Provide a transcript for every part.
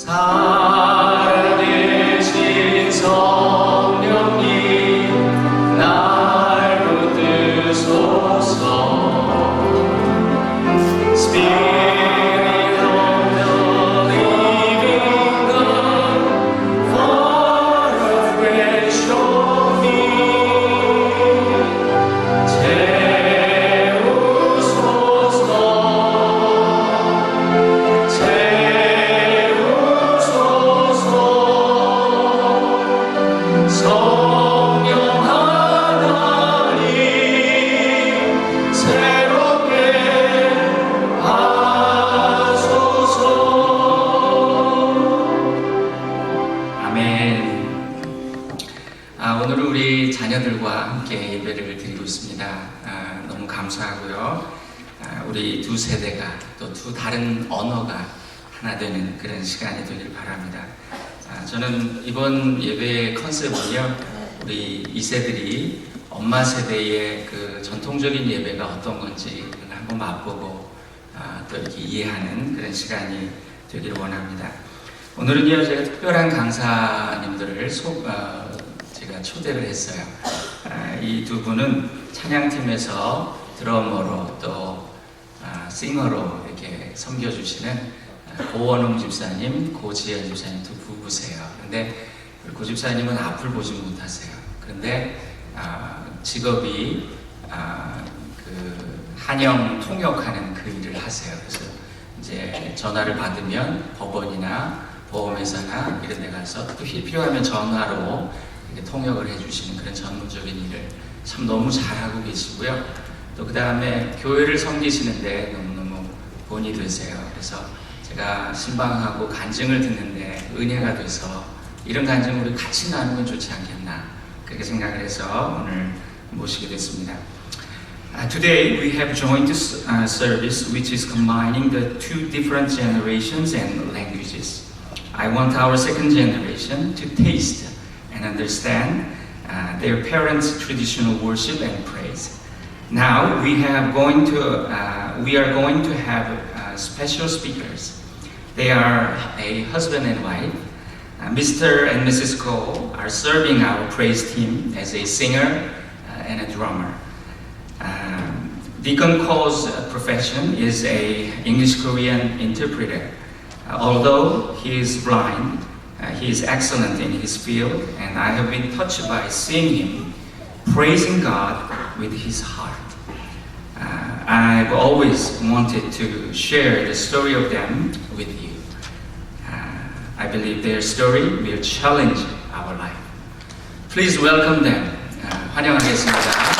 살아계신 성령님 날 붙드소서. Spirit of the living God, fall afresh on me. 채우소서. 성령 하나님 새롭게 하소서. 아멘. 오늘은 우리 자녀들과 함께 예배를 드리고 있습니다. 너무 감사하고요. 우리 두 세대가 또 두 다른 언어가 하나 되는 그런 시간이 되길 바랍니다. 저는 이번 예배의 컨셉은요, 우리 2세들이 엄마 세대의 그 전통적인 예배가 어떤 건지 한번 맛보고 또 이렇게 이해하는 그런 시간이 되기를 원합니다. 오늘은요, 제가 특별한 강사님들을 제가 초대를 했어요. 이 두 분은 찬양팀에서 드러머로 또 싱어로 이렇게 섬겨주시는 고원웅 집사님, 고지연 집사님 두 부부세요. 그런데 고 집사님은 앞을 보지 못하세요. 그런데 직업이 그 한영 통역하는 그 일을 하세요. 그래서 이제 전화를 받으면 법원이나 보험회사나 이런 데 가서 또 필요하면 전화로 이렇게 통역을 해주시는 그런 전문적인 일을 참 너무 잘하고 계시고요. 또 그 다음에 교회를 섬기시는데 너무너무 본이 되세요. 그래서 제가 신방하고 간증을 듣는데 은혜가 돼서 이런 간증을 우리 같이 나누면 좋지 않겠나 그렇게 생각을 해서 오늘 모시게 됐습니다. Today we have joined this service which is combining the two different generations and languages. I want our second generation to taste and understand their parents' traditional worship and praise. Now we are going to have special speakers. They are a husband and wife. Mr. and Mrs. Ko are serving our praise team as a singer and a drummer. Deacon Ko's profession is a English-Korean interpreter. Although he is blind, he is excellent in his field, and I have been touched by seeing him praising God with his heart. I've always wanted to share the story of them with you. I believe their story will challenge our life. Please welcome them. 환영하겠습니다.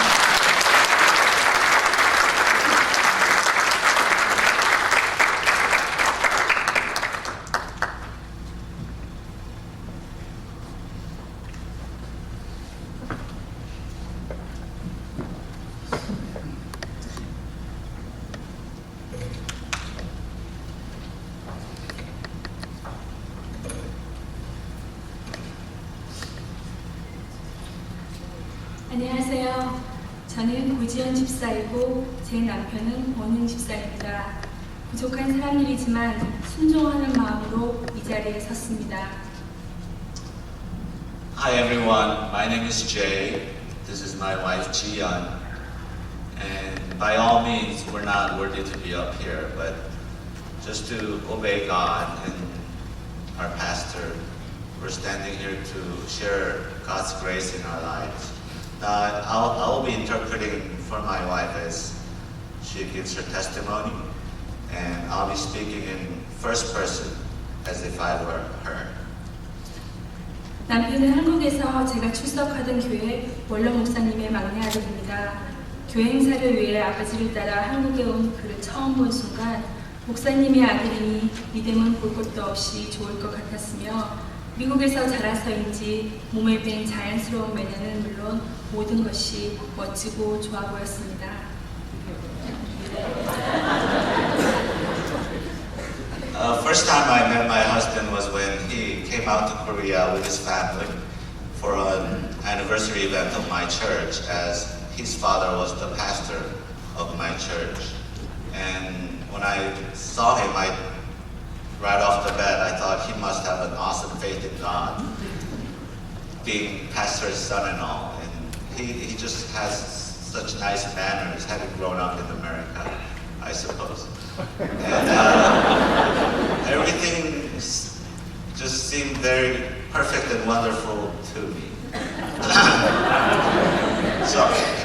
안녕하세요. 저는 고지연 집사이고 제 남편은 원웅 집사입니다. 부족한 사람일이지만 순종하는 마음으로 이 자리에 섰습니다. Hi everyone, my name is Jay. This is my wife Jiyeon. And by all means, we're not worthy to be up here, but just to obey God and our pastor, we're standing here to share God's grace in our lives. I'll be interpreting for my wife as she gives her testimony, and I'll be speaking in first person as if I were her. 남편은 한국에서 제가 출석하던 교회 원로 목사님의 막내 아들입니다. 교회 행사를 위해 아버지를 따라 한국에 온 그를 처음 본 순간 목사님의 아들이니 믿음은 볼 것도 없이 좋을 것 같았으며 미국에서 자라서인지 몸에 밴 자연스러운 매너는 물론 모든 것이 멋지고 좋아 보였습니다. First time I met my husband was when he came out to Korea with his family for an anniversary event of my church, as his father was the pastor of my church. And when I saw him, I right off the bat, I thought he must have an awesome faith in God, being pastor's son and all. And he just has such nice manners, having grown up in America, I suppose. And everything just seemed very perfect and wonderful to me. Sorry.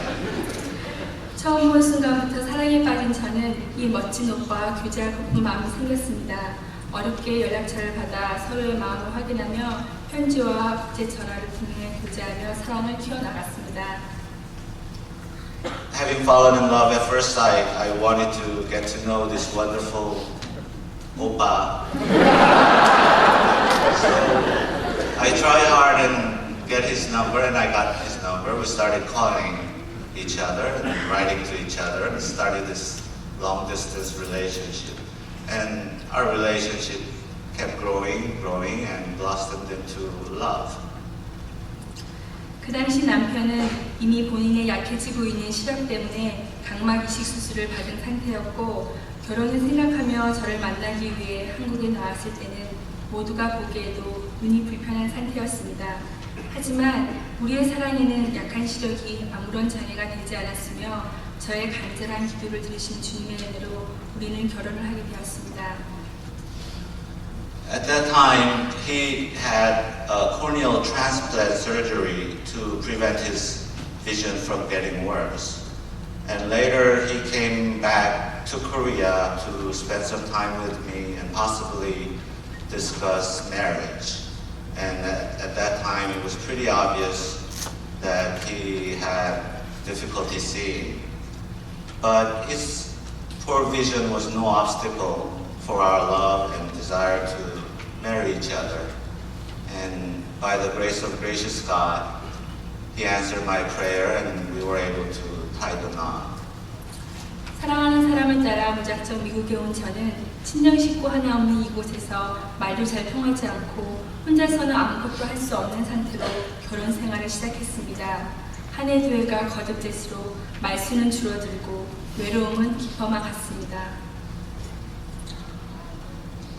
처음 본 순간부터 사랑에 빠진 저는 이 멋진 오빠와 교제할 고픈 마음이 생겼습니다. 어렵게 연락처를 받아 서로의 마음을 확인하며 편지와 국제 전화를 통해 교제하며 사랑을 키워나갔습니다. Having fallen in love at first sight, I wanted to get to know this wonderful oppa. So I tried hard and get his number, and I got his number. We started calling each other and writing to each other, and started this long-distance relationship. And our relationship kept growing, and blossomed into love. 그 당시 남편은 이미 본인의 약해지고 있는 시력 때문에 각막 이식 수술을 받은 상태였고 결혼을 생각하며 저를 만나기 위해 한국에 나왔을 때는 모두가 보기에도 눈이 불편한 상태였습니다. 하지만 우리의 사랑에는 약한 시력이 아무런 장애가 되지 않았으며 저의 간절한 기도를 들으신 주님의 은혜로 우리는 결혼을 하게 되었습니다. At that time, he had a corneal transplant surgery to prevent his vision from getting worse. And later, he came back to Korea to spend some time with me and possibly discuss marriage. And at that time, it was pretty obvious that he had difficulty seeing. But his poor vision was no obstacle for our love and desire to marry each other. And by the grace of gracious God, he answered my prayer and we were able to tie the knot. 사랑하는 사람을 따라 무작정 미국에 온 저는 친정 식구 하나 없는 이곳에서 말도 잘 통하지 않고 혼자서는 아무것도 할 수 없는 상태로 결혼 생활을 시작했습니다. 한 해 두 해가 거듭될수록 말수는 줄어들고 외로움은 깊어만 갔습니다.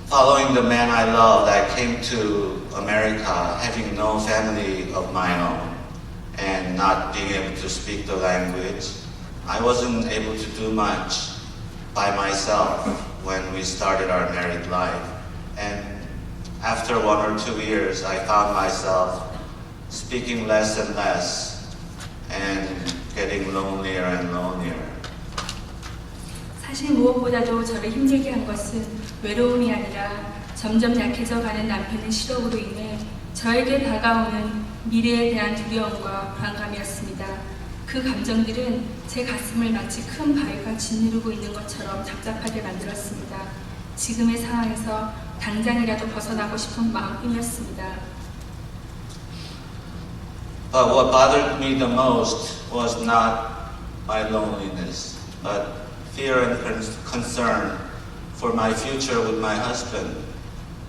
Following the man I loved, I came to America having no family of my own and not being able to speak the language. I wasn't able to do much by myself when we started our married life. And after 1 or 2 years, I found myself speaking less and less and getting lonelier and lonelier. 사실 무엇보다도 저를 힘들게 한 것은 외로움이 아니라 점점 약해져 가는 남편의 시력으로 인해 저에게 다가오는 미래에 대한 두려움과 불안감이었습니다. 그 감정들은 제 가슴을 마치 큰 바위가 짓누르고 있는 것처럼 답답하게 만들었습니다. 지금의 상황에서 당장이라도 벗어나고 싶은 마음뿐이었습니다. But what bothered me the most was not my loneliness, but fear and concern for my future with my husband,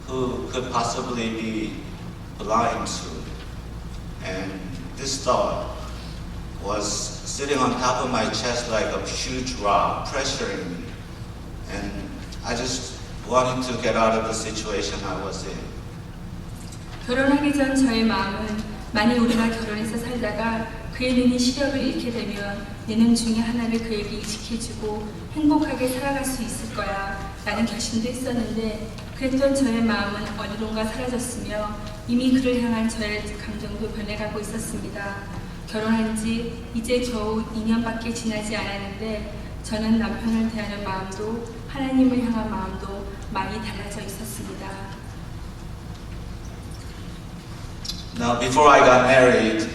who could possibly be blind soon. And this thought was sitting on top of my chest like a huge rock, pressuring me. And I just wanted to get out of the situation I was in. 결혼하기 전 저의 마음은 만일 우리가 결혼해서 살다가 그의 눈이 시력을 잃게 되면 내 눈 중에 하나를 그에게 이식해주고 행복하게 살아갈 수 있을 거야 라는 결심도 했었는데 그랬던 저의 마음은 어디론가 사라졌으며 이미 그를 향한 저의 감정도 변해가고 있었습니다. 결혼한 지 이제 겨우 2년밖에 지나지 않았는데 저는 남편을 대하는 마음도 하나님을 향한 마음도 많이 달라져 있었습니다. Now, before I got married,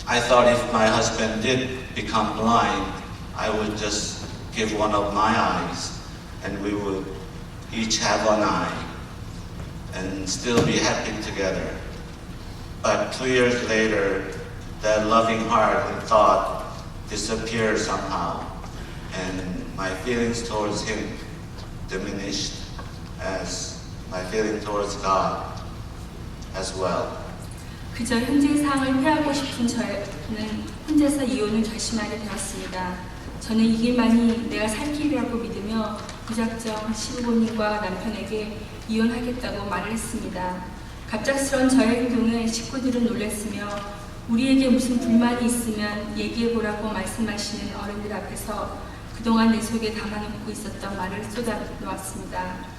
I thought if my husband did become blind, I would just give one of my eyes and we would each have one eye and still be happy together. But 2 years later, that loving heart and thought disappeared somehow, and my feelings towards him diminished as my feeling towards God as well. 그저 현재의 상황을 피하고 싶은 저는 혼자서 이혼을 결심하게 되었습니다. 저는 이 길만이 내가 살 길이라고 믿으며 무작정 시부모님과 남편에게 이혼하겠다고 말을 했습니다. 갑작스런 저의 행동에 식구들은 놀랐으며 우리에게 무슨 불만이 있으면 얘기해보라고 말씀하시는 어른들 앞에서 그동안 내 속에 담아놓고 있었던 말을 쏟아놓았습니다.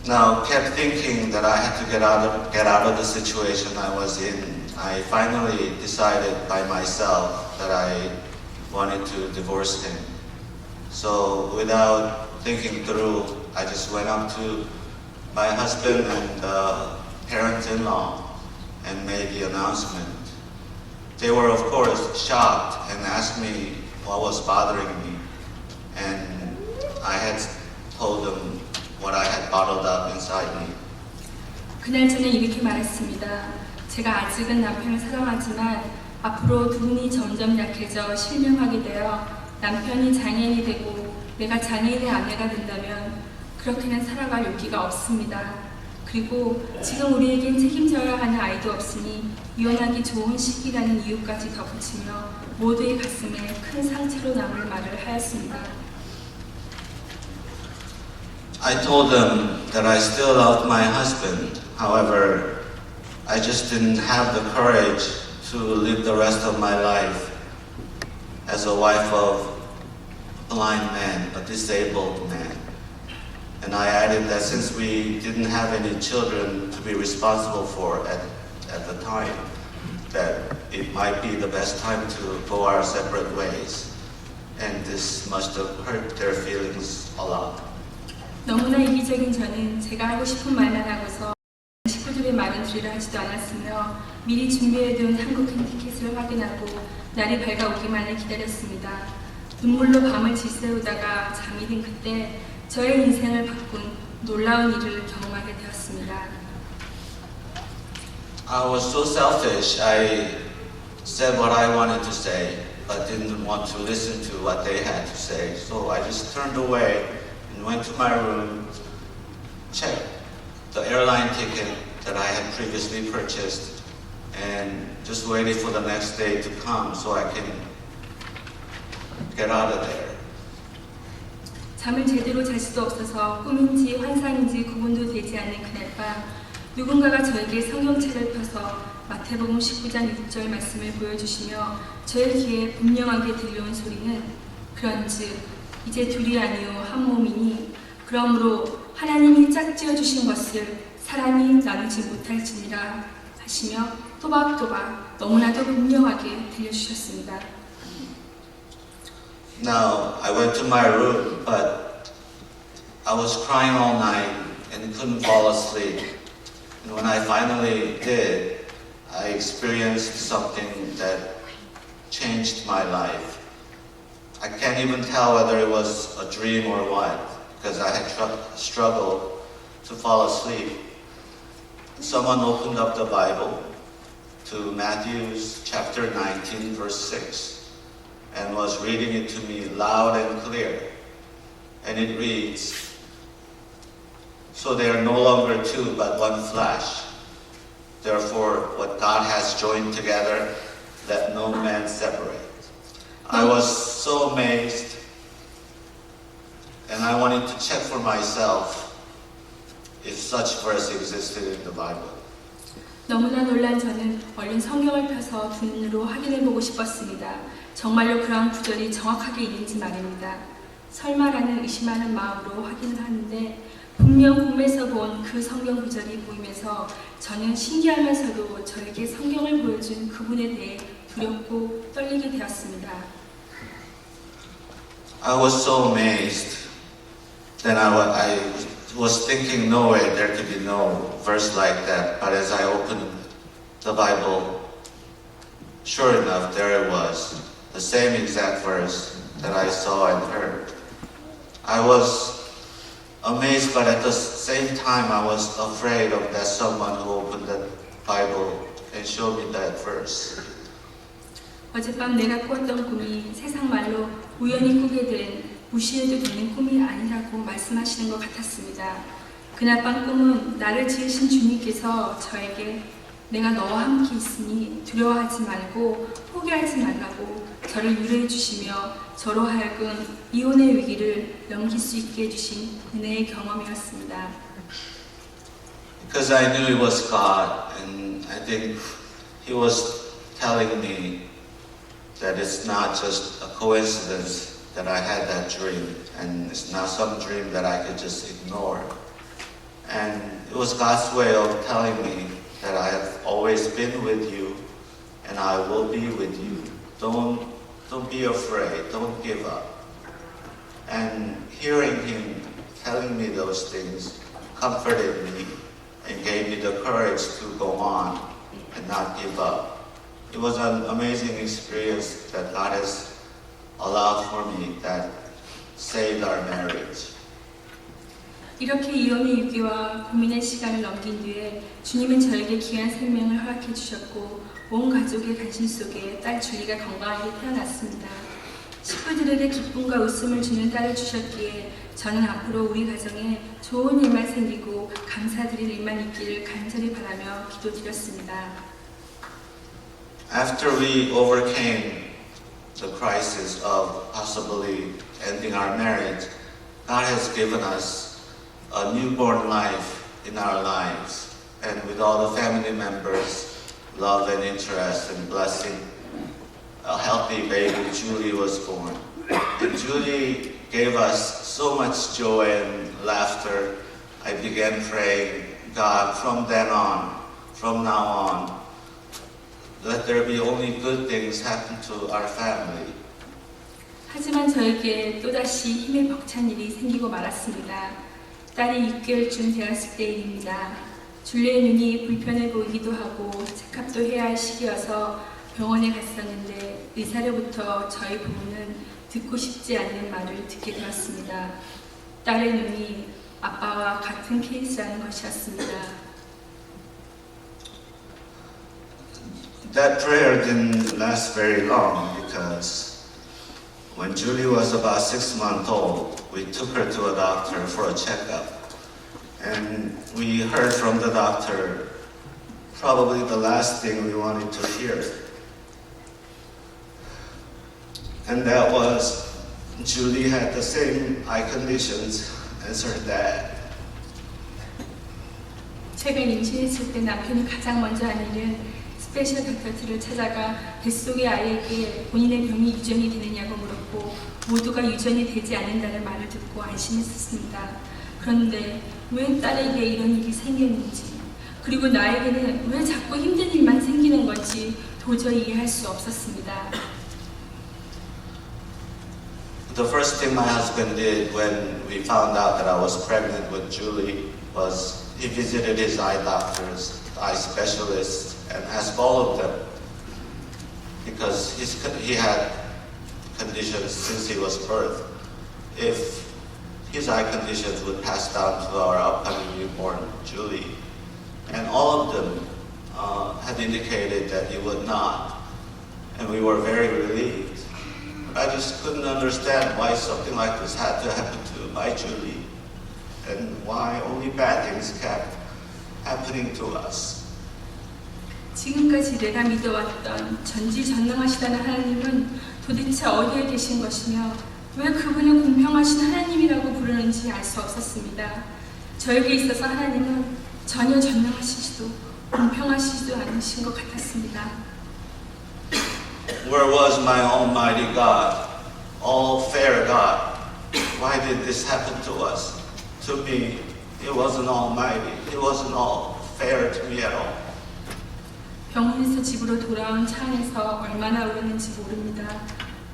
Now, kept thinking that I had to get out of the situation I was in. I finally decided by myself that I wanted to divorce him. So, without thinking through, I just went up to my husband and the parents-in-law and made the announcement. They were, of course, shocked and asked me what was bothering me. And I had told them what I had bottled up inside me. 그날 저는 이렇게 말했습니다. 제가 아직은 남편을 사랑하지만 앞으로 두 분이 점점 약해져 실명하게 되어 남편이 장애인이 되고 내가 장애인의 아내가 된다면 그렇게는 살아갈 용기가 없습니다. 그리고 지금 우리에겐 책임져야 하는 아이도 없으니 이혼하기 좋은 시기라는 이유까지 덧붙이며 모두의 가슴에 큰 상처로 남을 말을 하였습니다. I told them that I still loved my husband. However, I just didn't have the courage to live the rest of my life as a wife of a blind man, a disabled man. And I added that since we didn't have any children to be responsible for at the time, that it might be the best time to go our separate ways. And this must have hurt their feelings a lot. 너무나 이기적인 저는 제가 하고 싶은 말만 하고서 식구들의 말은 들으려 하지도 않았으며 미리 준비해둔 한국행 티켓을 확인하고 날이 밝아오기만을 기다렸습니다. 눈물로 밤을 지새우다가 잠이 든 그때 저의 인생을 바꾼 놀라운 일을 경험하게 되었습니다. I was so selfish. I said what I wanted to say, but didn't want to listen to what they had to say. So I just turned away and went to my room, checked the airline ticket that I had previously purchased, and just waited for the next day to come so I can get out of there. 잠을 제대로 잘 수도 없어서 꿈인지 환상인지 구분도 되지 않는 그날 밤 누군가가 저에게 성경책을 펴서 마태복음 19장 6절 말씀을 보여주시며 저의 귀에 분명하게 들려온 소리는 그런즉 이제 둘이 아니요 한 몸이니 그러므로 하나님이 짝지어 주신 것을 사람이 나누지 못할지니라 하시며 또박또박 너무나도 분명하게 들려주셨습니다. Now, I went to my room, but I was crying all night and couldn't fall asleep. And when I finally did, I experienced something that changed my life. I can't even tell whether it was a dream or what, because I had struggled to fall asleep. Someone opened up the Bible to Matthew chapter 19, verse 6. And was reading it to me loud and clear. And it reads, "So they are no longer two, but one flesh. Therefore, what God has joined together, let no man separate." I was so amazed, and I wanted to check for myself if such verse existed in the Bible. 너무나 놀란 저는 얼른 성경을 펴서 두 눈으로 확인해보고 싶었습니다. 정말로 그러한 구절이 정확하게 있는지 말입니다. 설마라는 의심하는 마음으로 확인을 하는데 분명 꿈에서 본 그 성경 구절이 보이면서 저는 신기하면서도 저에게 성경을 보여준 그분에 대해 두렵고 떨리게 되었습니다. I was so amazed. Then I was thinking, no way, there could be no verse like that. But as I opened the Bible, sure enough, there it was. The same exact verse that I saw and heard. I was amazed, but at the same time, I was afraid of that someone who opened the Bible and showed me that verse. 어젯밤 내가 꾸었던 꿈이 세상 말로 우연히 꾸게 된 무시해도 되는 꿈이 아니라고 말씀하시는 것 같았습니다. 그날 밤 꿈은 나를 지으신 주님께서 저에게 내가 너와 함께 있으니 두려워하지 말고 포기하지 말라고 저를 위로해 주시며 저로 하여금 이혼의 위기를 넘길 수 있게 해주신 은혜의 경험이었습니다. Because I knew it was God, and I think He was telling me that it's not just a coincidence that I had that dream, and it's not some dream that I could just ignore. And it was God's way of telling me that I have always been with you, and I will be with you. Don't be afraid. Don't give up. And hearing Him telling me those things comforted me and gave me the courage to go on and not give up. It was an amazing experience that God has allowed for me that saved our marriage. 이렇게 이혼의 위기와 고민의 시간을 넘긴 뒤에 주님은 저에게 귀한 생명을 허락해 주셨고 온 가족의 간신 속에 딸 줄리가 건강하게 태어났습니다. 식구들에게 기쁨과 웃음을 주는 딸을 주셨기에 저는 앞으로 우리 가정에 좋은 일만 생기고 감사드릴 일만 있기를 간절히 바라며 기도드렸습니다. After we overcame the crisis of possibly ending our marriage, God has given us a newborn life in our lives, and with all the family members, love and interest and blessing, a healthy baby, Julie, was born. And Julie gave us so much joy and laughter. I began praying, God, from now on, let there be only good things happen to our family. 하지만 저에게 또다시 힘에 벅찬 일이 생기고 말았습니다. 딸이 6개월쯤 되었을 때 일입니다. 줄리의 눈이 불편해 보이기도 하고 체크업도 해야 할 시기여서 병원에 갔었는데 의사로부터 저희 부부는 듣고 싶지 않는 말을 듣게 되었습니다. 딸의 눈이 아빠와 같은 케이스라는 것이었습니다. That prayer didn't last very long because when Julie was about 6 months old, we took her to a doctor for a checkup. And we heard from the doctor probably the last thing we wanted to hear. And that was Julie had the same eye conditions as her dad. 최근 임신했을 때 남편이 가장 먼저 한 일은 스페셜 닥터를 찾아가 뱃속의 아이에게 본인의 병이 유전이 되느냐고 물었고 모두가 유전이 되지 않는다는 말을 듣고 안심했었습니다. 그런데 왜 딸에게 이런 일이 생겼는지 그리고 나에게는 왜 자꾸 힘든 일만 생기는 건지 도저히 이해할 수 없었습니다. The first thing my husband did when we found out that I was pregnant with Julie was he visited his eye doctors, eye specialists, and asked all of them because he had conditions since he was birth. If his eye conditions would pass down to our upcoming newborn, Julie, and all of them had indicated that it would not, and we were very relieved. I just couldn't understand why something like this had to happen to my Julie, and why only bad things kept happening to us. 지금까지 내가 믿어왔던 전지전능하시다는 하나님은 도대체 어디에 계신 것이며 왜 그분을 공평하신 하나님이라고 부르는지 알 수 없었습니다. 저에게 있어서 하나님은 전혀 전능하시지도 공평하시지도 않으신 것 같았습니다. Where was my almighty God, all fair God? Why did this happen to us? To me, it wasn't almighty. It wasn't all fair to me at all. 병원에서 집으로 돌아온 차 안에서 얼마나 울었는지 모릅니다.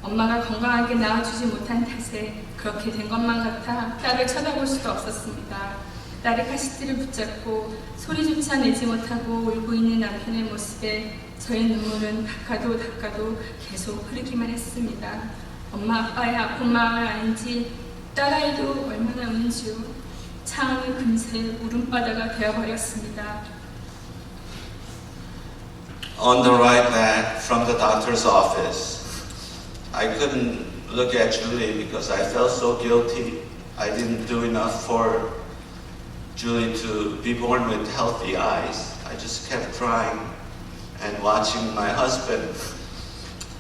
엄마가 건강하게 낳아주지 못한 탓에 그렇게 된 것만 같아 딸을 쳐다볼 수도 없었습니다. 딸의 카시트를 붙잡고 소리조차 내지 못하고 울고 있는 남편의 모습에 저의 눈물은 닦아도 계속 흐르기만 했습니다. 엄마 아빠의 아픈 마음을 아는지 딸아이도 얼마나 우는지요. 차 안은 금세 울음바다가 되어버렸습니다. On the ride back from the doctor's office, I couldn't look at Julie because I felt so guilty. I didn't do enough for Julie to be born with healthy eyes. I just kept crying and watching my husband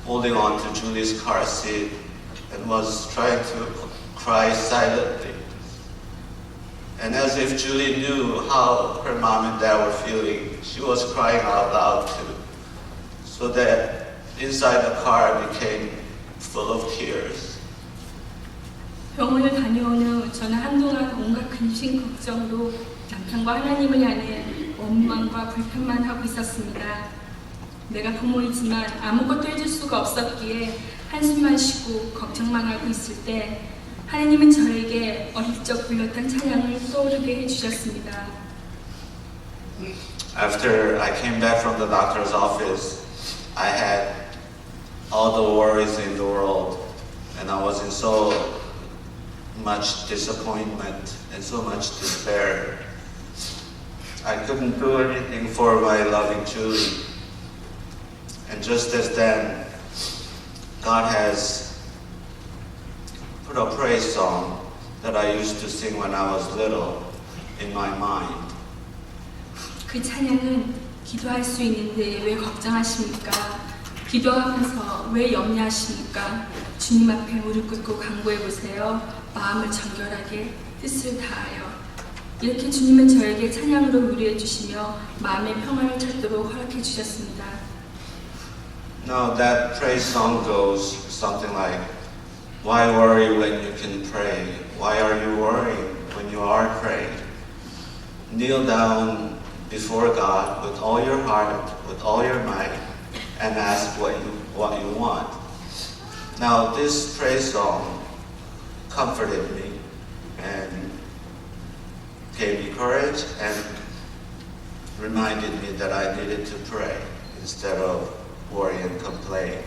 holding on to Julie's car seat and was trying to cry silently. And as if Julie knew how her mom and dad were feeling, she was crying out loud too. So that inside the car became full of tears. 병원을 다녀온 후 저는 한동안 온갖 근심 걱정으로 남편과 하나님을 향해 원망과 불평만 하고 있었습니다. 내가 부모이지만 아무것도 해줄 수가 없었기에 한숨만 쉬고 걱정만 하고 있을 때 하나님은 저에게 어릴 적 불렀던 찬양을 떠오르게 해주셨습니다. After I came back from the doctor's office, I had all the worries in the world, and I was in so much disappointment and so much despair. I couldn't do anything for my loving Julie. And just as then, God has put a praise song that I used to sing when I was little in my mind. 그 찬양은 기도할 수 있는데 왜 걱정하십니까? 기도하면서 왜 염려하십니까? 주님 앞에 무릎 꿇고 간구해 보세요. 마음을 정결하게 뜻을 다하여. 이렇게 주님은 저에게 찬양으로 위로해 주시며 마음의 평안을 찾도록 허락해 주셨습니다. Now that praise song goes something like, why worry when you can pray? Why are you worrying when you are praying? Kneel down before God with all your heart, with all your might, and ask what you want. Now this praise song comforted me and gave me courage and reminded me that I needed to pray instead of worry and complain.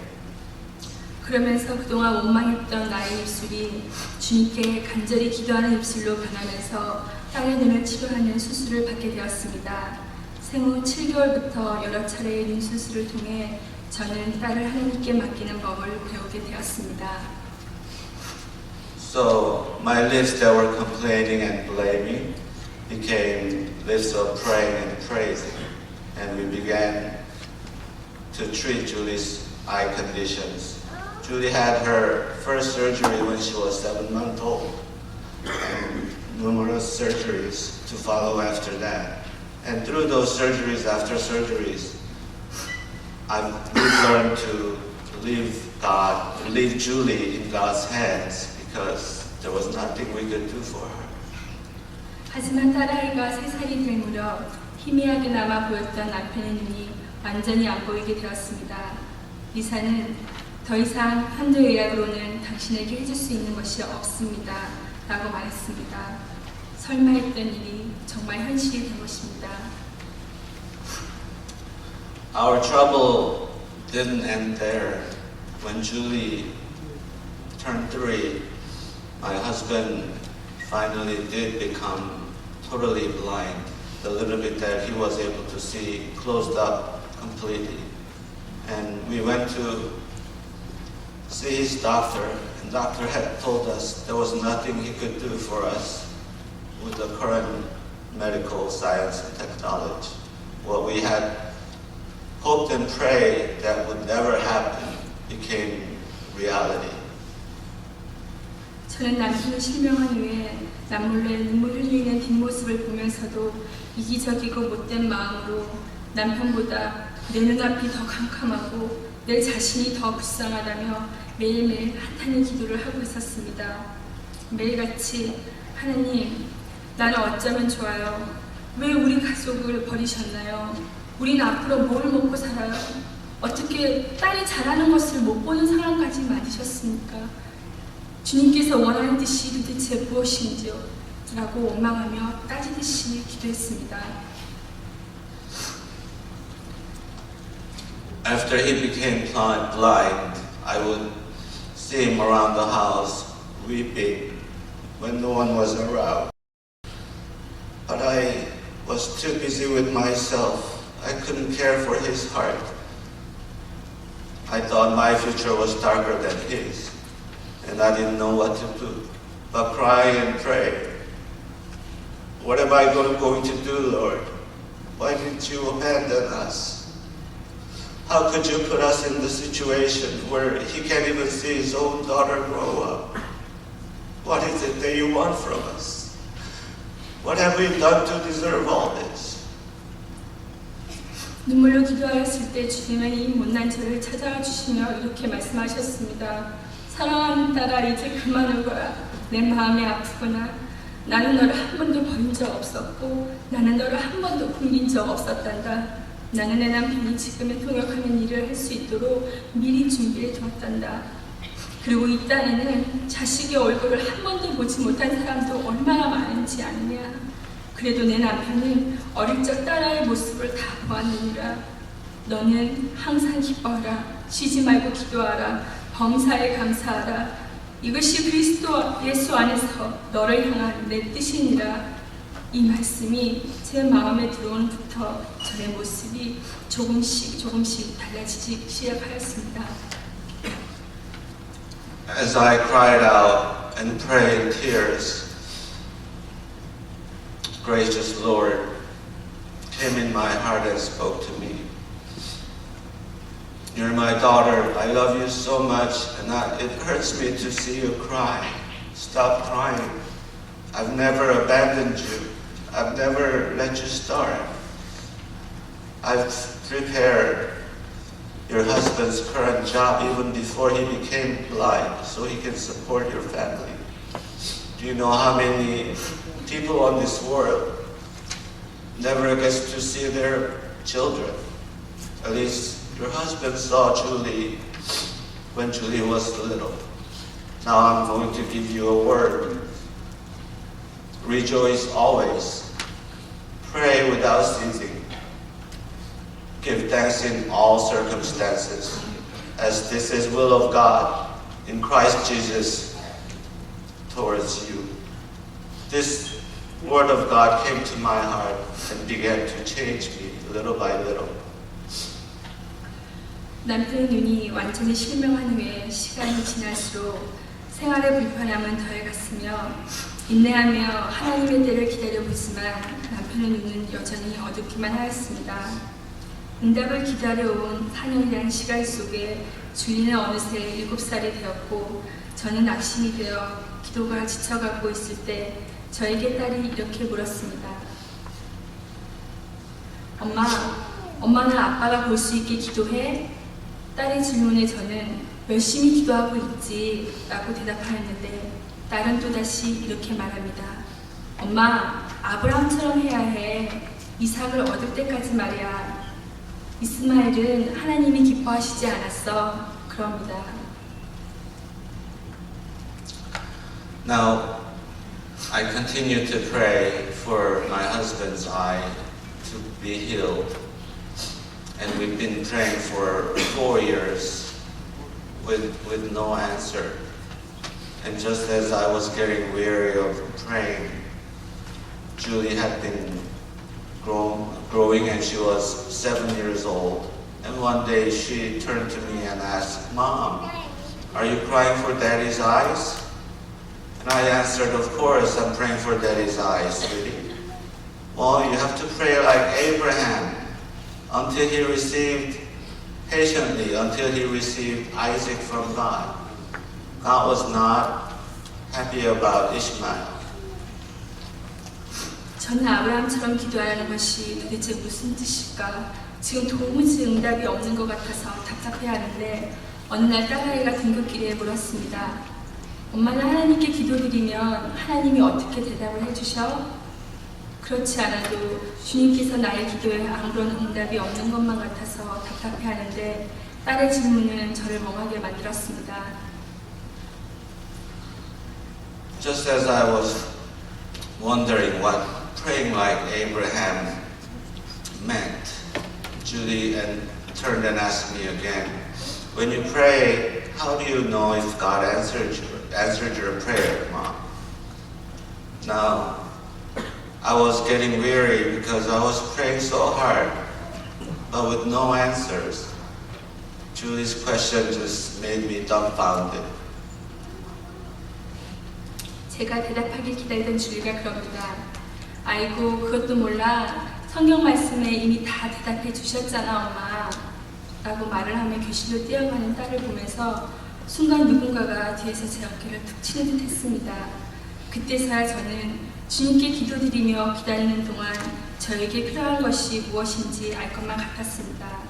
그러면서 그동안 원망했던 나의 입술이 주님께 간절히 기도하는 입술로 변하면서 딸의 눈을 치료하는 수술을 받게 되었습니다. 생후 7개월부터 여러 차례의 눈 수술을 통해 저는 딸을 하나님께 맡기는 법을 배우게 되었습니다. So my lips that were complaining and blaming became lips of praying and praising, and we began to treat Julie's eye conditions. Julie had her first surgery when she was 7 months old, and numerous surgeries to follow after that. And through those surgeries, after surgeries, I've learned to leave Julie in God's hands because there was nothing we could do for her. 하지만 딸아이가 3살이 될 무렵 희미하게나마 보였던 남편의 눈이 완전히 안 보이게 되었습니다. 의사는 더 이상 현대의학으로는 당신에게 해줄 수 있는 것이 없습니다. 라고 말했습니다. 설마 했던 일이 정말 현실이 된 것입니다. Our trouble didn't end there. When Julie turned 3, my husband finally did become totally blind. The little bit that he was able to see closed up completely. And we went to see his doctor, and the doctor had told us there was nothing he could do for us with the current medical science and technology. What we had hoped and prayed that would never happen became reality. 저는 남편이 실명한 후에 남몰래 눈물 흘리는 뒷모습을 보면서도 이기적이고 못된 마음으로 남편보다 내 눈앞이 더 캄캄하고 내 자신이 더 불쌍하다며 매일매일 한탄의 기도를 하고 있었습니다. 매일같이 하나님, 나는 어쩌면 좋아요. 왜 우리 가족을 버리셨나요? 우리는 앞으로 뭘 먹고 살아요? 어떻게 딸이 자라는 것을 못 보는 상황까지 만드셨습니까? 주님께서 원하는 뜻이 도대체 무엇인지요? 라고 원망하며 따지듯이 기도했습니다. After he became blind, I would see him around the house weeping when no one was around. But I was too busy with myself. I couldn't care for his heart. I thought my future was darker than his, and I didn't know what to do but cry and pray. What am I going to do, Lord? Why did you abandon us? How could you put us in the situation where he can't even see his own daughter grow up? What is it that you want from us? What have we done to deserve all this? 눈물로 기도하였을 때 주님은 이 못난 저를 찾아와 주시며 이렇게 말씀하셨습니다. 사랑하는 딸아, 이제 그만 울거라. 내 마음이 아프구나. 나는 너를 한 번도 버린 적 없었고 나는 너를 한 번도 굶긴 적 없었단다. 나는 내 남편이 지금의 통역하는 일을 할 수 있도록 미리 준비해 두었단다. 그리고 이 땅에는 자식의 얼굴을 한 번도 보지 못한 사람도 얼마나 많은지 아느냐. 그래도 내 남편은 어릴 적 딸아이의 모습을 다 보았느니라. 너는 항상 기뻐하라. 쉬지 말고 기도하라. 범사에 감사하라. 이것이 그리스도 예수 안에서 너를 향한 내 뜻이니라. 이 말씀이 제 마음에 들어오는부터 저의 모습이 조금씩 달라지기 시작하였습니다. As I cried out and prayed in tears, gracious Lord came in my heart and spoke to me. You're my daughter. I love you so much, and it hurts me to see you cry. Stop crying. I've never abandoned you. I've never let you starve. I've prepared your husband's current job even before he became blind so he can support your family. Do you know how many people on this world never gets to see their children? At least your husband saw Julie when Julie was little. Now I'm going to give you a word. Rejoice always. Pray without ceasing. Give thanks in all circumstances, as this is will of God in Christ Jesus towards you. This word of God came to my heart and began to change me little by little. 남편의 눈이 완전히 실명한 후에 시간이 지날수록 생활의 불편함은 더해갔으며 인내하며 하나님의 때를 기다려보지만 남편의 눈은 여전히 어둡기만 하였습니다. 응답을 기다려온 4년이라는 시간 속에 줄리는 어느새 7살이 되었고 저는 낙심이 되어 기도가 지쳐가고 있을 때 저에게 딸이 이렇게 물었습니다. 엄마는 아빠가 볼 수 있게 기도해? 딸의 질문에 저는 열심히 기도하고 있지 라고 대답하였는데 딸은 또다시 이렇게 말합니다. 엄마, 아브라함처럼 해야 해. 이삭을 얻을 때까지 말이야. 이스마엘은 하나님이 기뻐하시지 않았어. 그럽니다. Now, I continue to pray for my husband's eye to be healed. And we've been praying for 4 years with no answer. And just as I was getting weary of praying, Julie had been growing and she was 7 years old. And one day she turned to me and asked, Mom, are you crying for Daddy's eyes? And I answered, of course, I'm praying for Daddy's eyes, sweetie. Well, you have to pray like Abraham until he received Isaac from God. God was not happy about Ishmael. 저는 아브라함처럼 기도하라는 것이 도대체 무슨 뜻일까? 지금 도무지 응답이 없는 것 같아서 답답해하는데 어느 날 딸아이가 등굣길에 물었습니다. 엄마는 하나님께 기도드리면 하나님이 어떻게 대답을 해주셔? 그렇지 않아도 주님께서 나의 기도에 아무런 응답이 없는 것만 같아서 답답해하는데 딸의 질문은 저를 멍하게 만들었습니다. Just as I was wondering what praying like Abraham meant, Julie turned and asked me again, when you pray, how do you know if God answered your prayer, Mom? Now, I was getting weary because I was praying so hard, but with no answers. Julie's question just made me dumbfounded. 제가 대답하길 기다리던 줄리가 그럽니다. 아이고, 그것도 몰라. 성경 말씀에 이미 다 대답해 주셨잖아, 엄마. 라고 말을 하며 교실로 뛰어가는 딸을 보면서 순간 누군가가 뒤에서 제 어깨를 툭 치는 듯 했습니다. 그때서야 저는 주님께 기도드리며 기다리는 동안 저에게 필요한 것이 무엇인지 알 것만 같았습니다.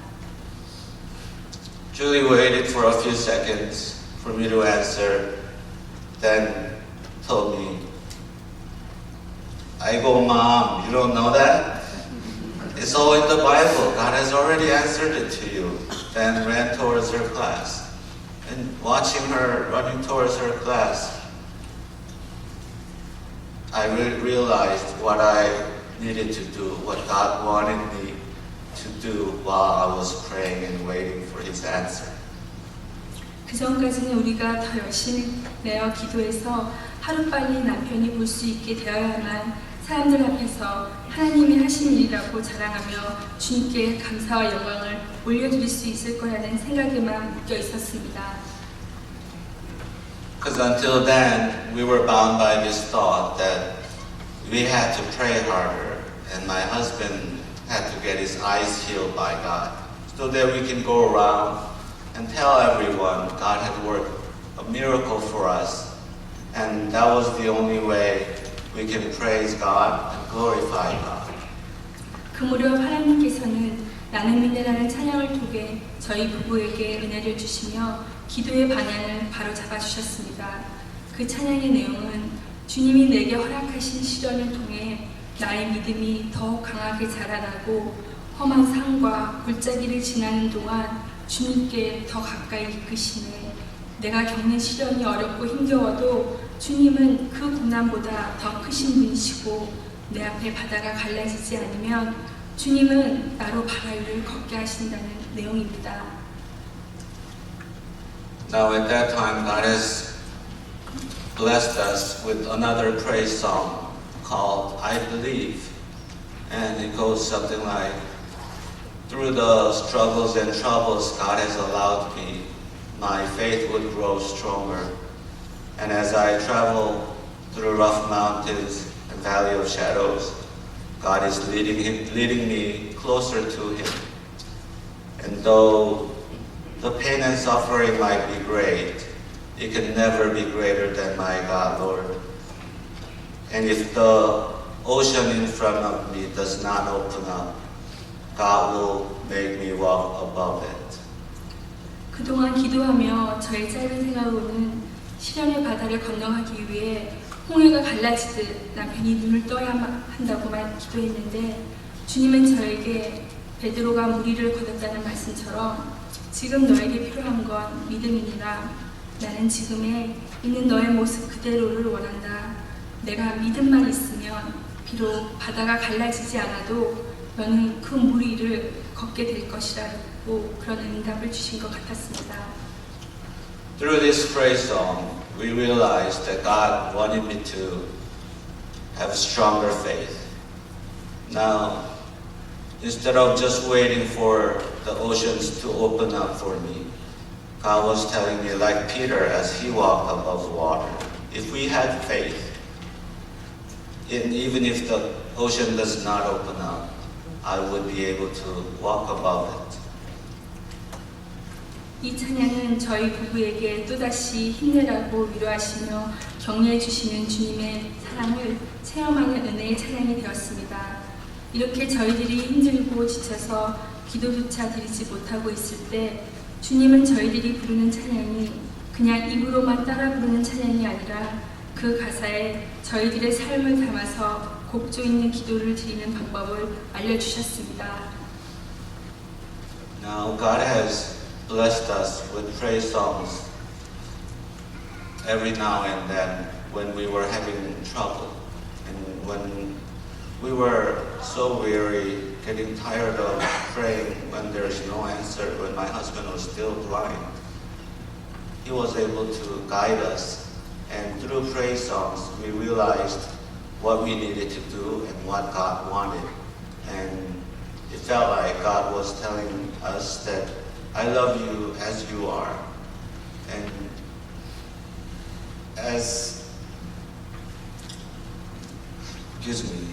Julie waited for a few seconds for me to answer, then told me, "Aigo, Mom, you don't know that? It's all in the Bible. God has already answered it to you." Then ran towards her class. And watching her running towards her class, I realized what I needed to do, what God wanted me to do while I was praying and waiting for His answer. 그 전까지는 우리가 더 열심히 내어 기도해서 하루빨리 남편이 볼 수 있게 되어야만 사람들 앞에서 하나님이 하신 일이라고 자랑하며 주님께 감사와 영광을 올려드릴 수 있을 거라는 생각에만 묶여 있었습니다. Because until then, we were bound by this thought that we had to pray harder, and my husband had to get his eyes healed by God, so that we can go around and tell everyone God had worked a miracle for us, and that was the only way we can praise God and glorify God. 그 무렵 하나님께서는 나는 믿네라는 찬양을 통해 저희 부부에게 은혜를 주시며 기도의 방향을 바로 잡아주셨습니다. 그 찬양의 내용은 주님이 내게 허락하신 시련을 통해 나의 믿음이 더욱 강하게 자라나고 험한 산과 골짜기를 지나는 동안 주님께 더 가까이 이끄시네. 내가 겪는 시련이 어렵고 힘겨워도 주님은 그 고난보다 더 크신 분이시고 내 앞에 바다가 갈라지지 않으면 주님은 나로 바다 위를 걷게 하신다는 내용입니다. Now at that time, God has blessed us with another praise song called I Believe. And it goes something like, through the struggles and troubles God has allowed me, my faith would grow stronger. And as I travel through rough mountains and valley of shadows, God is leading me closer to Him. And though the pain and suffering might be great, it can never be greater than my God, Lord. And if the ocean in front of me does not open up, God will make me walk above it. 그동안 기도하며 저의 짧은 생각으로는 시련의 바다를 건너가기 위해 홍해가 갈라지듯 남편이 눈을 떠야 한다고만 기도했는데 주님은 저에게 베드로가 무리를 거뒀다는 말씀처럼 지금 너에게 필요한 건 믿음이니라. 나는 지금에 있는 너의 모습 그대로를 원한다. 내가 믿음만 있으면 비록 바다가 갈라지지 않아도 너는 그 물 위를 걷게 될 것이라고 그런 응답을 주신 것 같았습니다. Through this praise song, we realized that God wanted me to have stronger faith. Now, instead of just waiting for the oceans to open up for me, God was telling me, like Peter as he walked above water, if we had faith, and even if the ocean does not open up, I would be able to walk above it. 이 찬양은 저희 부부에게 또다시 힘내라고 위로하시며 격려해 주시는 주님의 사랑을 체험하는 은혜의 찬양이 되었습니다. 이렇게 저희들이 힘들고 지쳐서 기도조차 드리지 못하고 있을 때 주님은 저희들이 부르는 찬양이 그냥 입으로만 따라 부르는 찬양이 아니라 그 가사에 저희들의 삶을 담아서 곡조 있는 기도를 드리는 방법을 알려주셨습니다. Now God has blessed us with praise songs every now and then when we were having trouble and when we were so weary, getting tired of praying when there is no answer, when my husband was still blind. He was able to guide us, and through praise songs we realized what we needed to do and what God wanted. And it felt like God was telling us that I love you as you are. And as, excuse me.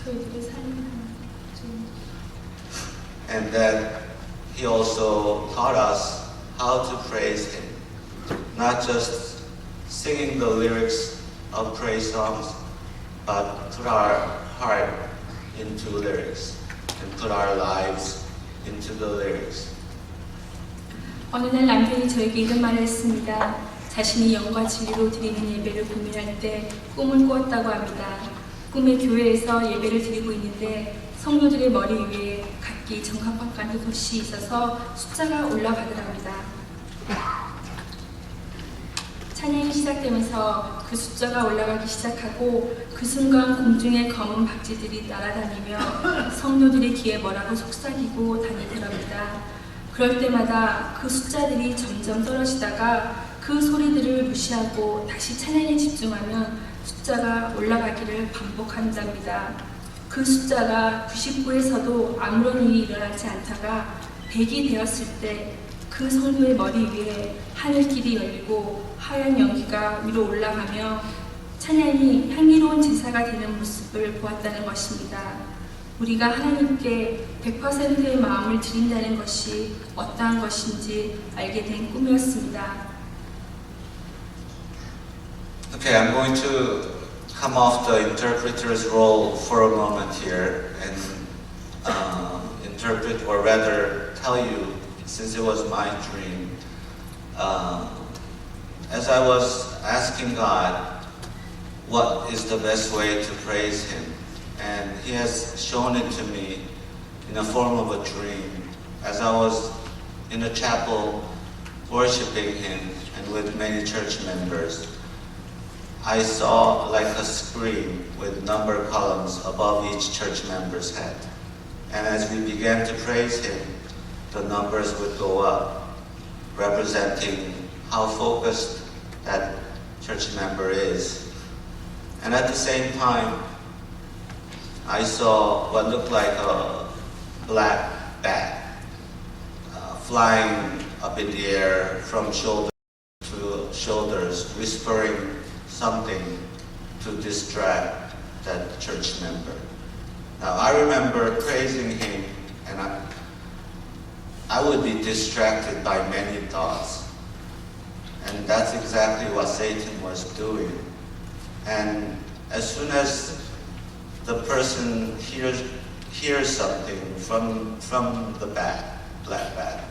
저희들의 삶을 좀 And that He also taught us how to praise Him. Not just singing the lyrics of praise songs, but put our heart into lyrics and put our lives into the lyrics. 어느 날 남편이 저에게 이런 말을 했습니다. 자신이 영과 진리로 드리는 예배를 고민할 때 꿈을 꾸었다고 합니다. 꿈에 교회에서 예배를 드리고 있는데 성도들의 머리 위에 각기 정합박한 돛이 있어서 숫자가 올라가더랍니다. 찬양이 시작되면서 그 숫자가 올라가기 시작하고 그 순간 공중에 검은 박쥐들이 날아다니며 성도들의 귀에 뭐라고 속삭이고 다니더랍니다. 그럴 때마다 그 숫자들이 점점 떨어지다가 그 소리들을 무시하고 다시 찬양에 집중하면 숫자가 올라가기를 반복한답니다. 그 숫자가 99에서도 아무런 일이 일어나지 않다가 100이 되었을 때 그 성도의 머리 위에 하늘길이 열리고 하얀 연기가 위로 올라가며 찬양이 향기로운 제사가 되는 모습을 보았다는 것입니다. 우리가 하나님께 100%의 마음을 드린다는 것이 어떠한 것인지 알게 된 꿈이었습니다. Okay, I'm going to come off the interpreter's role for a moment here and interpret, or rather tell you, since it was my dream, as I was asking God what is the best way to praise Him, and He has shown it to me in the form of a dream as I was in a chapel worshiping Him and with many church members. I saw like a screen with number columns above each church member's head. And as we began to praise Him, the numbers would go up, representing how focused that church member is. And at the same time, I saw what looked like a black bat flying up in the air from shoulder to shoulders, whispering something to distract that church member. Now I remember praising Him, and I would be distracted by many thoughts. And that's exactly what Satan was doing. And as soon as the person hears something from the bat, black bat,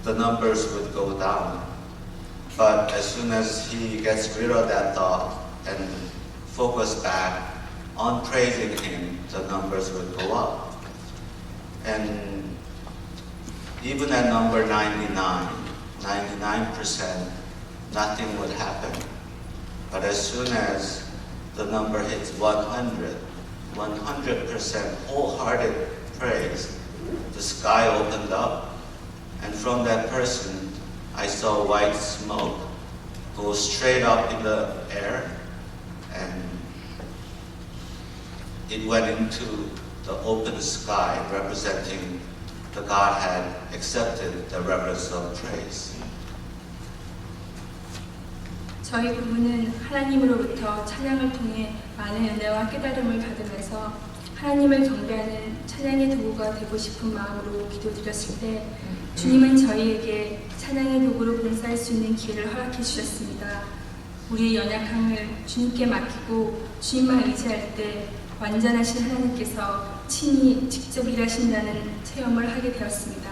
the numbers would go down. But as soon as he gets rid of that thought and focus back on praising Him, the numbers would go up. And even at number 99%, nothing would happen. But as soon as the number hits 100% wholehearted praise, the sky opened up, and from that person, I saw white smoke go straight up in the air, and it went into the open sky, representing the God had accepted the reverence of praise. 저희 부부는 하나님으로부터 찬양을 통해 많은 은혜와 깨달음을 받으면서 하나님을 경배하는 찬양의 도구가 되고 싶은 마음으로 기도드렸을 때 주님은 저희에게 찬양의 도구로 봉사할 수 있는 기회를 허락해 주셨습니다. 우리의 연약함을 주님께 맡기고 주님만 의지할 때 완전하신 하나님께서 친히 직접 일하신다는 체험을 하게 되었습니다.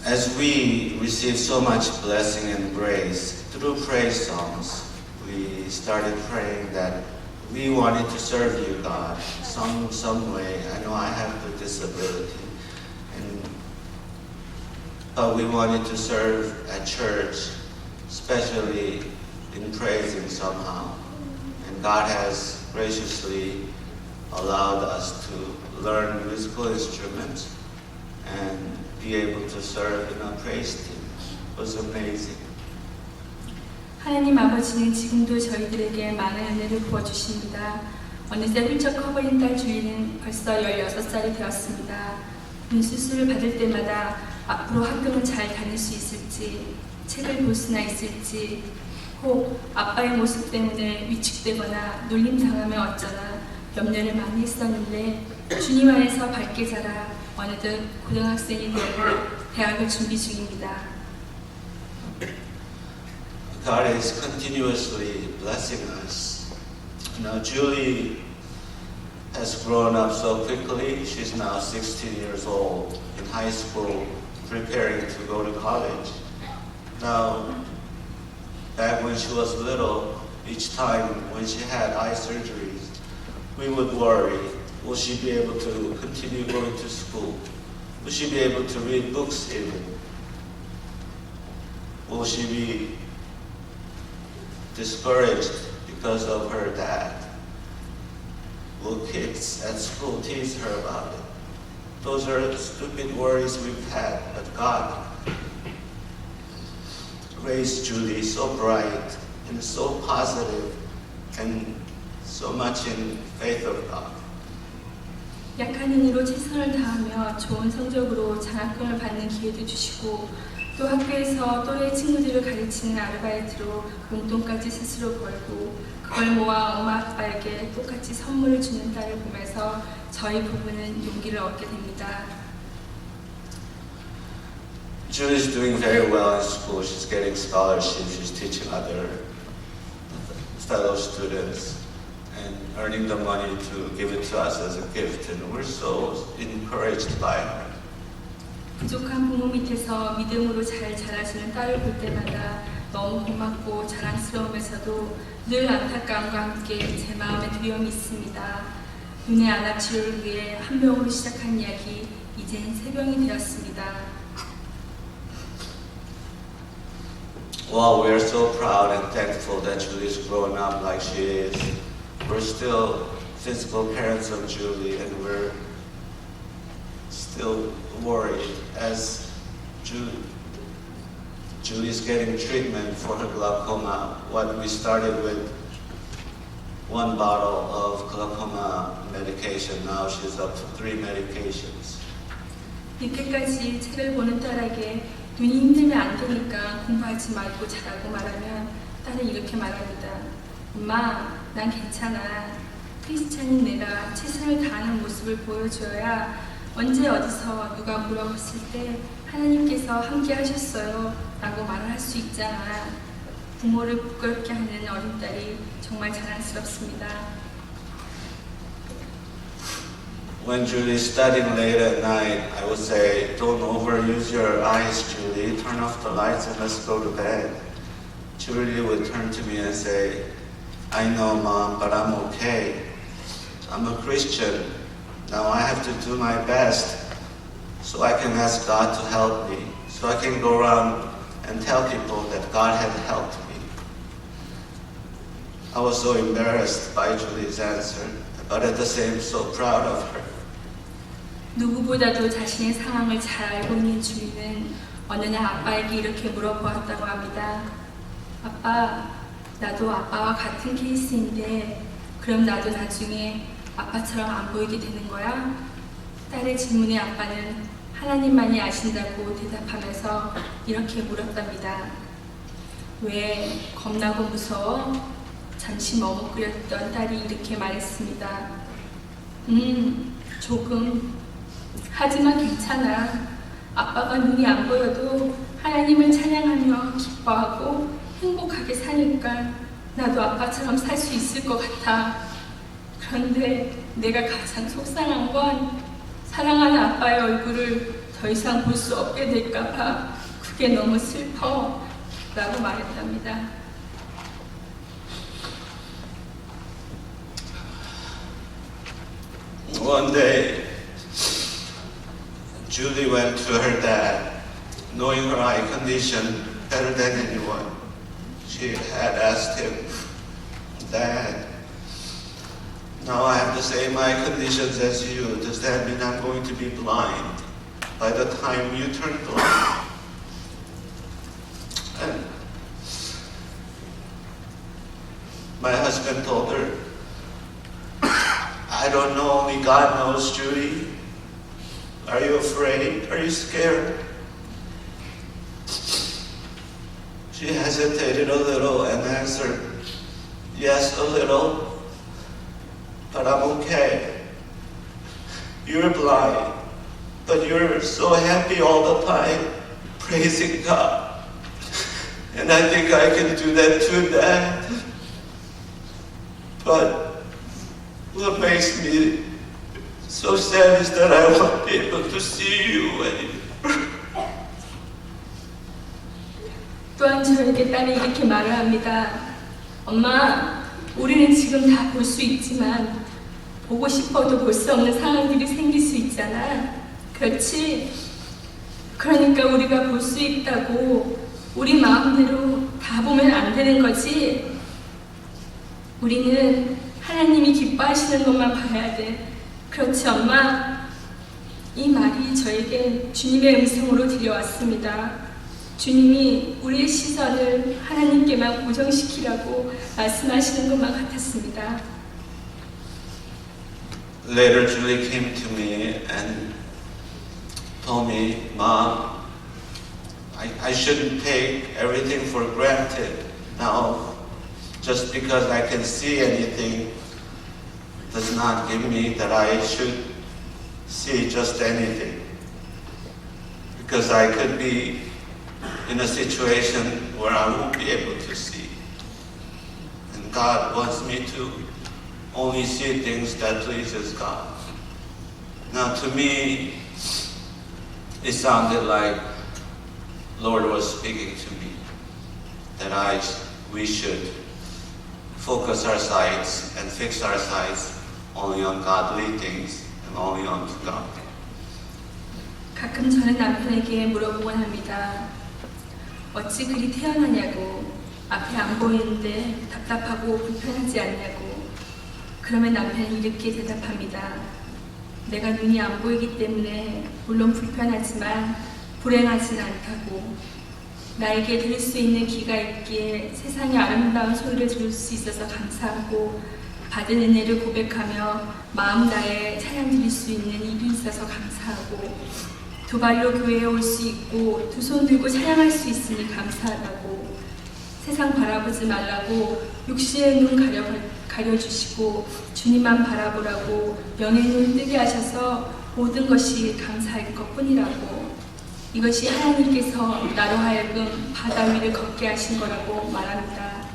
As we receive so much blessing and grace through praise songs, we started praying that we wanted to serve you, God, some way. I know I have the disability, but we wanted to serve at church, especially in praising somehow. And God has graciously allowed us to learn musical instruments and be able to serve in a praise team. It was amazing. 하나님 아버지는 지금도 저희들에게 많은 은혜를 부어주십니다. 어느새 훌쩍 커버린 딸 줄리는 벌써 16살이 되었습니다. 수술을 받을 때마다 앞으로 학교는 잘 다닐 수 있을지, 책을 볼 수나 있을지, 혹 아빠의 모습 때문에 위축되거나 놀림당하면 어쩌나 염려를 많이 했었는데 주님 안에서 밝게 자라 어느덧 고등학생이 되고 대학을 준비 중입니다. God is continuously blessing us. Now, Julie has grown up so quickly. She's now 16 years old, in high school, preparing to go to college. Now, back when she was little, each time when she had eye surgeries, we would worry, will she be able to continue going to school? Will she be able to read books even? Will she be discouraged because of her dad? Will kids at school tease her about it? Those are stupid worries we've had, but God raised Julie so bright and so positive and so much in faith of God. 약한 인으로 최선을 다하며 좋은 성적으로 장학금을 받는 기회도 주시고 또 학교에서 또래 친구들을 가르치는 아르바이트로 용돈까지 스스로 벌고 그걸 모아 엄마 아빠에게 똑같이 선물을 주는 딸을 보면서 저희 부부는 용기를 얻게 됩니다. Julie's doing very well in school. She's getting scholarships. She's teaching other fellow students and earning the money to give it to us as a gift. And we're so encouraged by her. 부족한 부모 밑에서 믿음으로 잘 자라주는 딸을 볼 때마다 너무 고맙고 자랑스러우면서도 늘 안타까움과 함께 제 마음에 두려움이 있습니다. 눈의 안압 치료를 위해 한 병으로 시작한 이야기 이젠 세 병이 되었습니다. While we are so proud and thankful that Julie's grown up like she is, we're still physical parents of Julie, and we're still worried as Julie's getting treatment for her glaucoma. What we started with one bottle of glaucoma medication, now she's up to 3 medications. 늦게까지 책을 보는 딸에게 눈이 힘들면 안 되니까 공부하지 말고 자라고 말하면 딸은 이렇게 말합니다. 엄마, 난 괜찮아. 크리스찬인 내가 최선을 다하는 모습을 보여줘야 언제 어디서 누가 물어봤을 때 하나님께서 함께 하셨어요 라고 말을 할 수 있잖아. 부모를 부끄럽게 하는 어린 딸이 정말 자랑스럽습니다. When Julie's studying late at night, I would say, don't overuse your eyes, Julie. Turn off the lights and let's go to bed. Julie would turn to me and say, I know, Mom, but I'm okay. I'm a Christian. Now I have to do my best so I can ask God to help me, so I can go around and tell people that God had helped me. I was so embarrassed by Julie's answer, but at the same so proud of her. 누구보다도 자신의 상황을 잘 알고 있는 주인은 어느 날 아빠에게 이렇게 물어보았다고 합니다. 아빠, 나도 아빠와 같은 케이스인데 그럼 나도 나중에 아빠처럼 안 보이게 되는 거야? 딸의 질문에 아빠는 하나님만이 아신다고 대답하면서 이렇게 물었답니다. 왜 겁나고 무서워? 잠시 머뭇거렸던 딸이 이렇게 말했습니다. 조금. 하지만 괜찮아. 아빠가 눈이 안 보여도 하나님을 찬양하며 기뻐하고 행복하게 사니까 나도 아빠처럼 살 수 있을 것 같아. 그런데 내가 가장 속상한 건 사랑하는 아빠의 얼굴을 더 이상 볼 수 없게 될까봐 그게 너무 슬퍼 라고 말했답니다. One day, Julie went to her dad, knowing her eye condition better than anyone. She had asked him, Dad, now I have the same eye conditions as you. Does that mean I'm going to be blind by the time you turn blind? And my husband told her, I don't know, only God knows, Judy. Are you afraid? Are you scared? She hesitated a little and answered, yes, a little, but I'm okay. You're blind, but you're so happy all the time, praising God. And I think I can do that too, Dad. But what makes me so sad is that I won't be able to see you anymore. 또한 저에게 딸이 이렇게 말을 합니다. 엄마, 우리는 지금 다 볼 수 있지만 보고 싶어도 볼 수 없는 상황들이 생길 수 있잖아. 그렇지? 그러니까 우리가 볼 수 있다고 우리 마음대로 다 보면 안 되는 거지. 우리는 하나님이 기뻐하시는 것만 봐야 돼. 그렇지, 엄마? 이 말이 저에게 주님의 음성으로 들려왔습니다. 주님이 우리의 시선을 하나님께만 고정시키라고 말씀하시는 것만 같았습니다. Later, Julie came to me and told me, Mom, I shouldn't take everything for granted. Now, just because I can see anything does not give me that I should see just anything. Because I could be in a situation where I won't be able to see. And God wants me to only see things that pleases God. Now to me, it sounded like Lord was speaking to me, that we should focus our sights and fix our sights only on godly things and only on God. 가끔 저는 남편에게 물어보곤 합니다. 어찌 그리 태어나냐고, 앞이 안 보이는데 답답하고 불편하지 않냐고. 그러면 남편이 이렇게 대답합니다. 내가 눈이 안 보이기 때문에 물론 불편하지만 불행하진 않다고. 나에게 들을 수 있는 귀가 있기에 세상의 아름다운 소리를 들을 수 있어서 감사하고, 받은 은혜를 고백하며 마음 다해 찬양 드릴 수 있는 입이 있어서 감사하고, 두 발로 교회에 올 수 있고 두 손 들고 찬양할 수 있으니 감사하다고. 세상 바라보지 말라고 육신의 눈 가려주시고 주님만 바라보라고 영의 눈 뜨게 하셔서 모든 것이 감사할 것뿐이라고. 이것이 하나님께서 나로 하여금 바다 위를 걷게 하신 거라고 말합니다.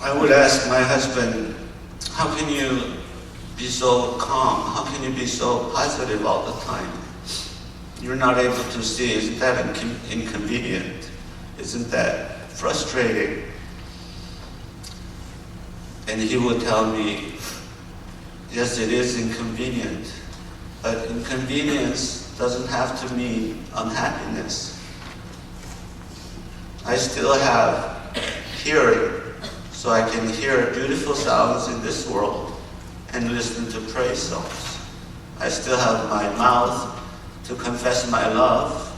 I would ask my husband, how can you be so calm? How can you be so positive all the time? You're not able to see. Isn't that inconvenient? Isn't that frustrating? And he would tell me, yes, it is inconvenient, but inconvenience doesn't have to mean unhappiness. I still have hearing, so I can hear beautiful sounds in this world and listen to praise songs. I still have my mouth to confess my love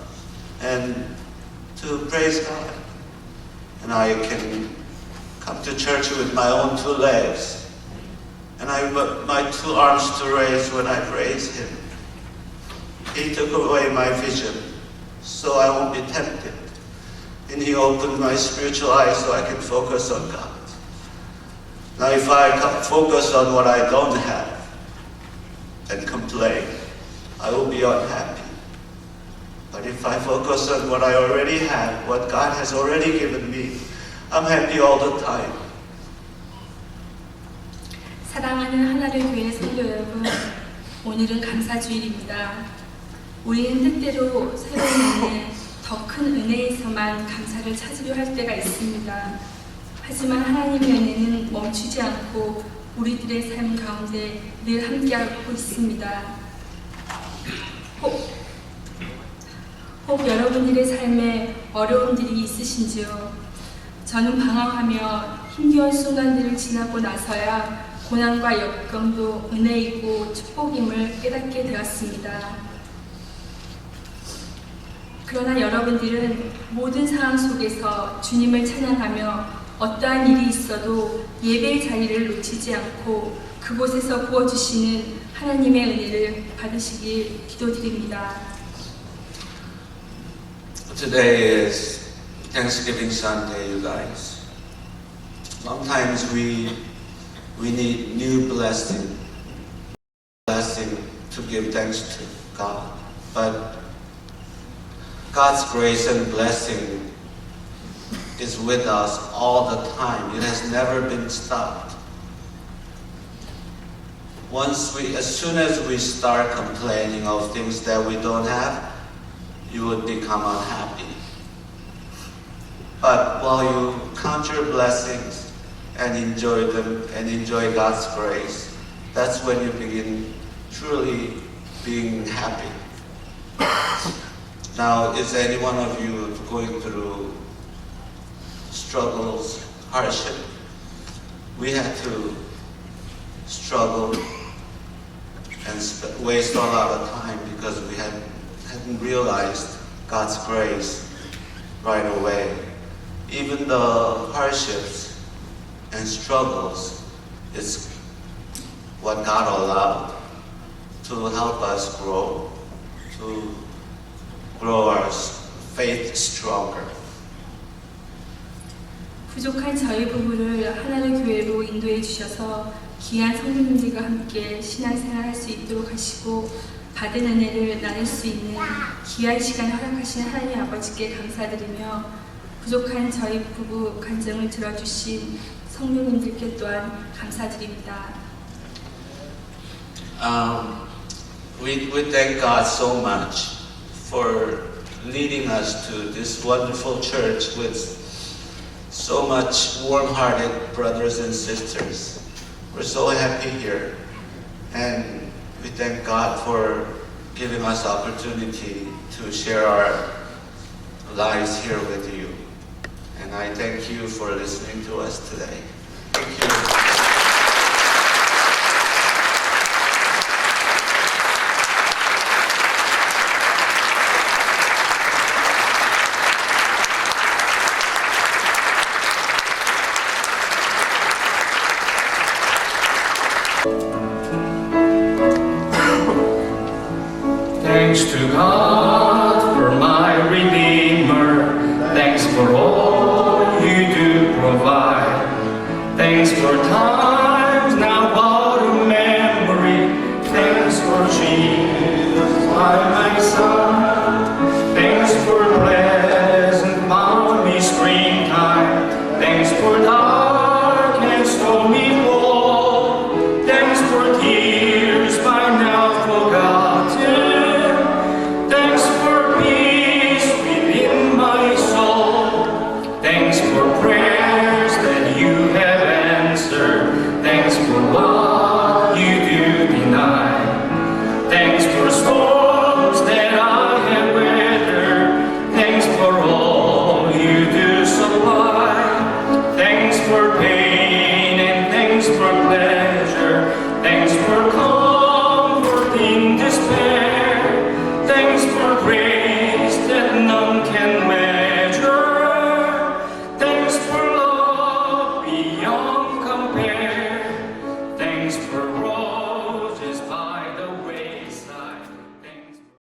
and to praise God. And I can come to church with my own two legs and my two arms to raise when I praise Him. He took away my vision so I won't be tempted. And He opened my spiritual eyes so I can focus on God. Now if I focus on what I don't have and complain, I will be unhappy. But if I focus on what I already have, what God has already given me, I'm happy all the time. 사랑하는 하나를 교회 성도 여러분, 오늘은 감사주일입니다. 우리는 뜻대로 새로운 은혜, 더 큰 은혜에서만 감사를 찾으려 할 때가 있습니다. 하지만 하나님의 은혜는 멈추지 않고 우리들의 삶 가운데 늘 함께하고 있습니다. 혹 여러분들의 삶에 어려움들이 있으신지요? 저는 방황하며 힘겨운 순간들을 지나고 나서야 고난과 역경도 은혜이고 축복임을 깨닫게 되었습니다. 그러나 여러분들은 모든 상황 속에서 주님을 찬양하며 어떠한 일이 있어도 예배의 자리를 놓치지 않고 그곳에서 부어주시는 하나님의 은혜를 받으시길 기도드립니다. Today is Thanksgiving Sunday, you guys. Sometimes we need new blessing to give thanks to God. But God's grace and blessing is with us all the time. It has never been stopped. As soon as we start complaining of things that we don't have, you would become unhappy. But while you count your blessings and enjoy them and enjoy God's grace, that's when you begin truly being happy. Now, is any one of you going through struggles, hardship? We had to struggle and waste a lot of time because we hadn't realized God's grace right away. Even the hardships and struggles is what God allowed to help us grow, to grow our faith stronger. 부족한 저희 부부를 하나의 교회로 인도해 주셔서 귀한 성도님들과 함께 신앙생활 할 수 있도록 하시고 받은 은혜를 나눌 수 있는 귀한 시간 허락하신 하나님 아버지께 감사드리며 부족한 저희 부부 간증을 들어주신 성도님들께 또한 감사드립니다. We thank God so much for leading us to this wonderful church with so much warm-hearted brothers and sisters. We're so happy here, and we thank God for giving us the opportunity to share our lives here with you. And I thank you for listening to us today. Thank you. Thanks to God for my Redeemer. Thanks for all you do provide. Thanks for time.